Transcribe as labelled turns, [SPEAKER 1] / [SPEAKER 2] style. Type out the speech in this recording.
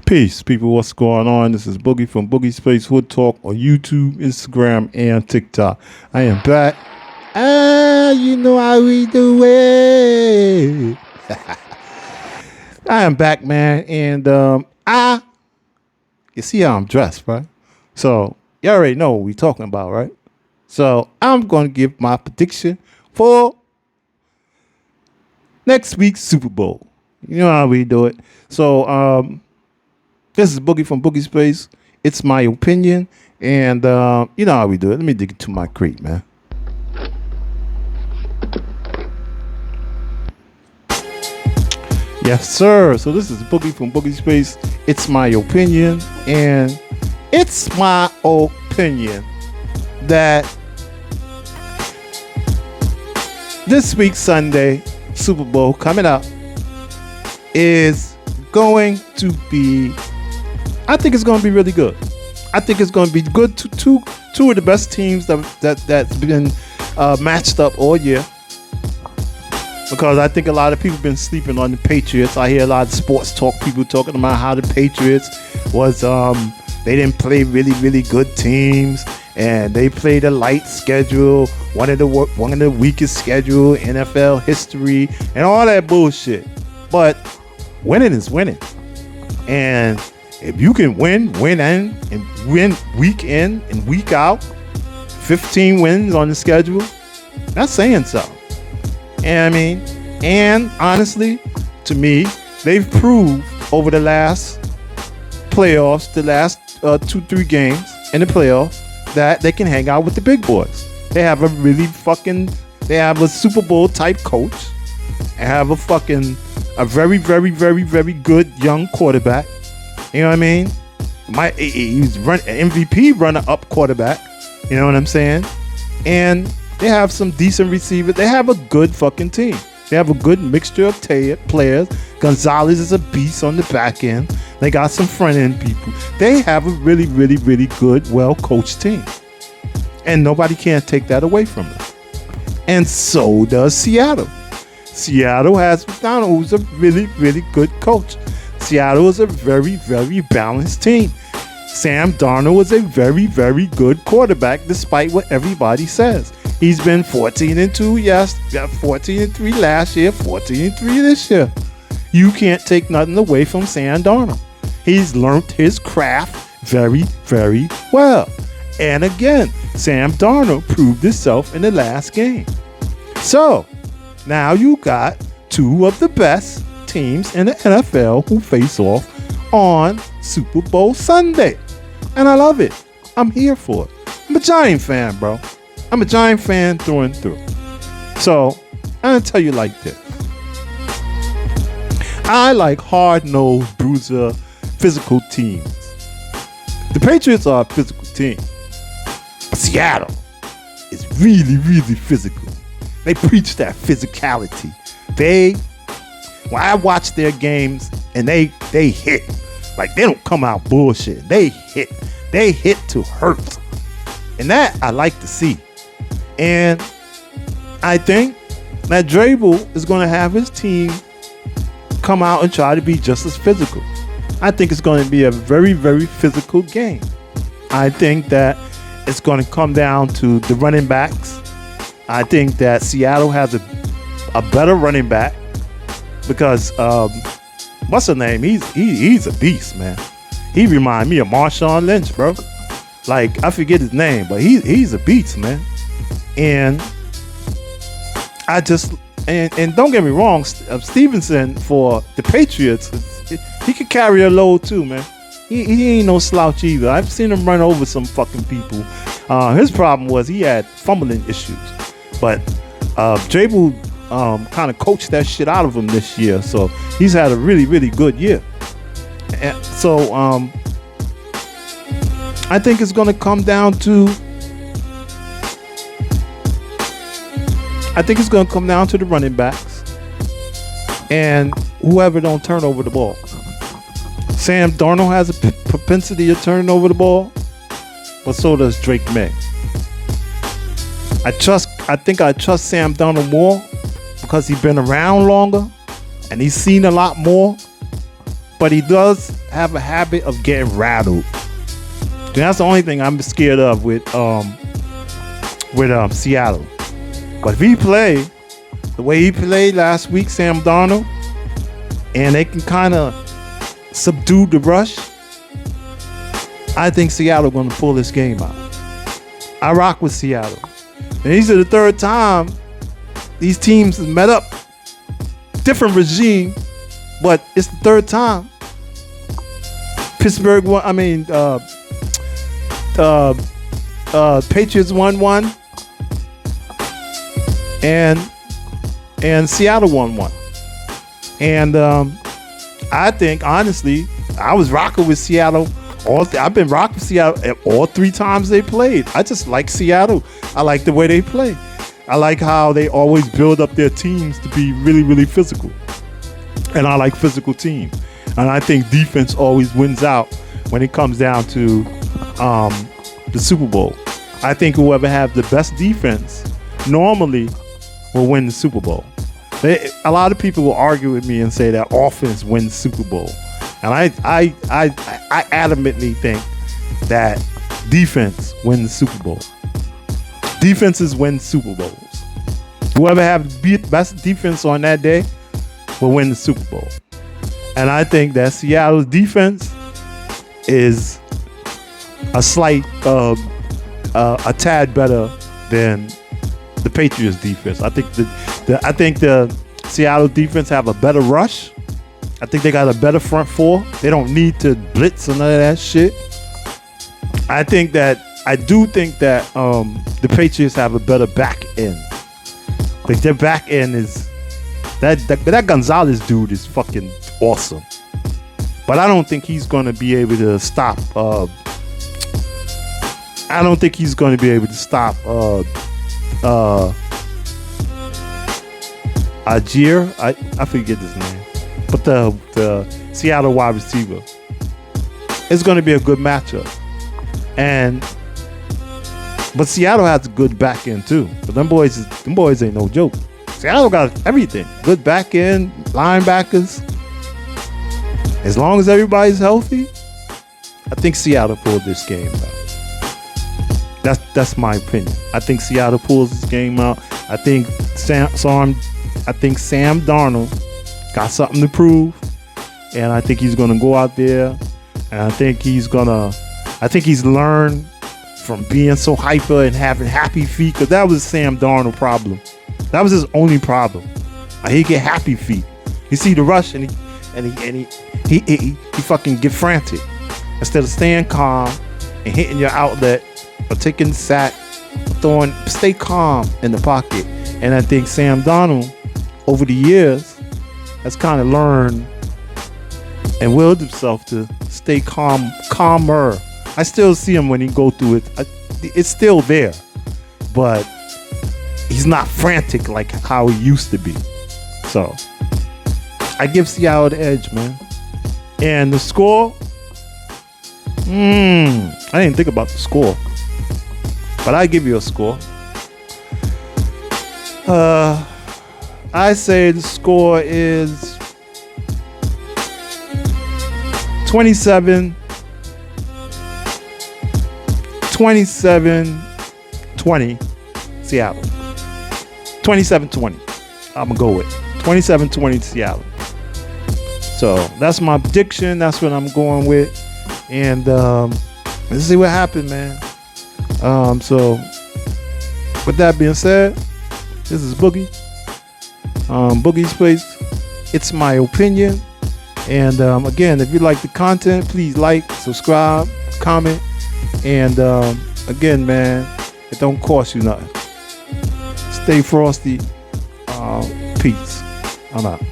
[SPEAKER 1] Peace, people. What's going on? This is Boogie from Boogie Space Hood Talk on YouTube, Instagram, and TikTok. I am back. You know how we do it. I am back, man, and you see how I'm dressed, right? So you already know what we're talking about, right? So I'm going to give my prediction for next week's Super Bowl. You know how we do it. So this is Boogie from Boogie Space. It's my opinion, and you know how we do it. Let me dig into my crate, man. Yes, sir. So this is Boogie from Boogie Space. It's my opinion, and it's my opinion that this week's Sunday Super Bowl coming up is going to be, I think it's going to be really good. I think it's going to be good to two of the best teams that's been matched up all year. Because I think a lot of people have been sleeping on the Patriots. I hear a lot of sports talk people talking about how the Patriots was they didn't play really good teams, and they played a light schedule, one of the weakest schedule in NFL history, and all that bullshit. But winning is winning, and if you can win and win week in and week out, 15 wins on the schedule, that's saying something. And I mean, and honestly, to me, they've proved over the last playoffs, the last 2-3 games in the playoffs, that they can hang out with the big boys. They have they have a Super Bowl type coach, and have a very good young quarterback. You know what I mean? He's an MVP runner-up quarterback. You know what I'm saying? And they have some decent receivers. They have a good fucking team. They have a good mixture of players. Gonzalez is a beast on the back end. They got some front end people. They have a really good, well-coached team. And nobody can take that away from them. And so does Seattle. Seattle has McDonald, who's a really good coach. Seattle is a very balanced team. Sam Darnold is a very good quarterback, despite what everybody says. He's been 14-2, yes, 14-3 last year, 14-3 this year. You can't take nothing away from Sam Darnold. He's learned his craft very well. And again, Sam Darnold proved himself in the last game. So, now you got two of the best teams in the NFL who face off on Super Bowl Sunday. And I love it. I'm here for it. I'm a Giant fan, bro. I'm a Giant fan through and through. So, I'm going to tell you like this. I like hard-nosed, bruiser, physical teams. The Patriots are a physical team. But Seattle is really physical. They preach that physicality. When I watch their games, and they hit. Like, they don't come out bullshit. They hit. They hit to hurt. And that I like to see. And I think that Drabel is going to have his team come out and try to be just as physical. I think it's going to be a very physical game. I think that it's going to come down to the running backs. I think that Seattle has a better running back because what's her name? He's a beast, man. He reminds me of Marshawn Lynch, bro. Like, I forget his name, but he's a beast, man. And I just and don't get me wrong, Stevenson for the Patriots, he could carry a load too, man. He ain't no slouch either. I've seen him run over some fucking people. His problem was he had fumbling issues, but Drabel kind of coached that shit out of him this year, so he's had a really good year. And so I think it's going to come down to the running backs and whoever don't turn over the ball. Sam Darnold has a propensity of turning over the ball, but so does Drake May. I think I trust Sam Darnold more because he's been around longer and he's seen a lot more. but he does have a habit of getting rattled. And that's the only thing I'm scared of with Seattle. But if he play the way he played last week, Sam Darnold, and they can kind of subdue the rush, I think Seattle going to pull this game out. I rock with Seattle. And these are the third time these teams have met up. Different regime, but it's the third time. Pittsburgh won. Patriots won one, and Seattle won one. And I think honestly, I was rocking with Seattle. I've been rocking with Seattle all 3 times they played. I just like Seattle. I like the way they play. I like how they always build up their teams to be really, really physical. And I like physical teams. And I think defense always wins out when it comes down to the Super Bowl. I think whoever has the best defense normally will win the Super Bowl. A lot of people will argue with me and say that offense wins Super Bowl. And I adamantly think that defense wins the Super Bowl. Defenses win Super Bowls. Whoever has the best defense on that day will win the Super Bowl. And I think that Seattle's defense is a slight, a tad better than the Patriots defense. I think the Seattle defense have a better rush. I think they got a better front four. They don't need to blitz or none of that shit. I do think that the Patriots have a better back end. Like their back end is that Gonzalez dude is fucking awesome. But I don't think he's going to be able to stop. Agier. I forget his name. But the Seattle wide receiver. It's going to be a good matchup. But Seattle has a good back end too. But them boys ain't no joke. Seattle got everything. Good back end, linebackers. As long as everybody's healthy, I think Seattle pulled this game out. That's my opinion. I think Seattle pulls this game out. I think Sam Darnold got something to prove, and I think he's gonna go out there, and I think he's learned from being so hyper and having happy feet, because that was Sam Darnold's problem. That was his only problem. He get happy feet. He see the rush and he fucking get frantic instead of staying calm and hitting your outlet or taking the sack, stay calm in the pocket. And I think Sam Darnold over the years has kind of learned and willed himself to stay calmer. I still see him when he go through it. It's still there, but he's not frantic like how he used to be. So I give Seattle the edge, man. And the score, I didn't think about the score, but I give you a score. I say the score is 27-20 Seattle. 27-20. I'm going to go with 27-20 Seattle. So that's my prediction. That's what I'm going with. And let's see what happens, man. So with that being said, this is Boogie. Boogie's Place. It's my opinion. And again, if you like the content, please like, subscribe, comment. And again, man, it don't cost you nothing. Stay frosty. Peace. I'm out.